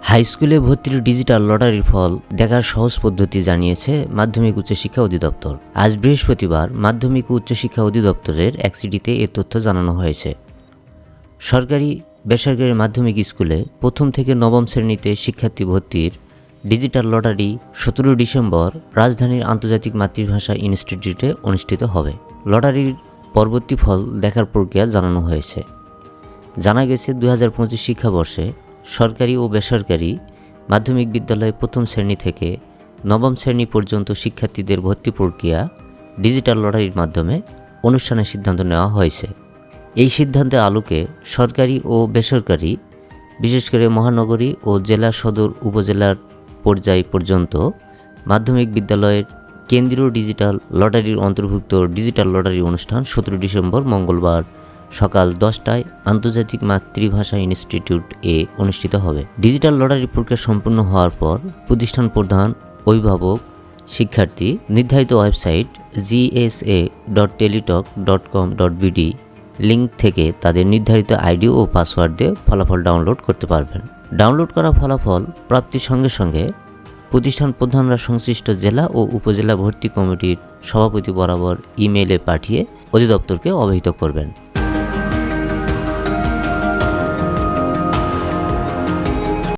High স্কুলে ভর্তির digital লটারির ফল দেখার সহজ পদ্ধতি জানিয়েছে মাধ্যমিক উচ্চশিক্ষা অধিদপ্তর। আজ বৃহস্পতিবার মাধ্যমিক ও উচ্চশিক্ষা অধিদপ্তরের এক চিঠিতে এ তথ্য জানানো হয়েছে। সরকারি বেসরকারি মাধ্যমিক স্কুলে প্রথম থেকে নবম শ্রেণীতে শিক্ষার্থী ভর্তির ডিজিটাল লটারি 17 ডিসেম্বর রাজধানীর আন্তর্জাতিক মাতৃভাষা ইনস্টিটিউটে অনুষ্ঠিত হবে। লটারির পরবর্তী ফল দেখার প্রক্রিয়া জানানো হয়েছে। জানা গেছে 2025 শিক্ষাবর্ষে সরকারি ও বেসরকারি মাধ্যমিক বিদ্যালয়ে প্রথম শ্রেণী থেকে নবম শ্রেণী পর্যন্ত শিক্ষার্থীদের ভর্তি প্রক্রিয়া ডিজিটাল লটারির মাধ্যমে অনুষ্ঠানের সিদ্ধান্ত নেওয়া হয়েছে। এই সিদ্ধান্তের আলোকে সরকারি ও বেসরকারি বিশেষ করে মহানগরী ও জেলা সদর উপজেলার পর্যায় পর্যন্ত মাধ্যমিক বিদ্যালয়ের কেন্দ্রীয় ডিজিটাল লটারির অন্তর্ভুক্ত ডিজিটাল লটারি অনুষ্ঠান 17 ডিসেম্বর মঙ্গলবার সকাল 10টায় আন্তর্জাতিক মাতৃভাষা ইনস্টিটিউট অনুষ্ঠিত হবে। ডিজিটাল লটারি প্রক্রিয়া সম্পূর্ণ হওয়ার পর প্রতিষ্ঠান প্রধান, অভিভাবক, শিক্ষার্থী নির্ধারিত ওয়েবসাইট gsa.teletalk.com.bd লিঙ্ক থেকে তাদের নির্ধারিত আইডি ও পাসওয়ার্ড দিয়ে ফলাফল ডাউনলোড করতে পারবেন। ডাউনলোড করা ফলাফল প্রাপ্তির সঙ্গে সঙ্গে প্রতিষ্ঠান প্রধানরা সংশ্লিষ্ট জেলা ও উপজেলা ভর্তি কমিটির সভাপতি বরাবর ইমেইলে পাঠিয়ে অধিদপ্তরকে অবহিত করবেন।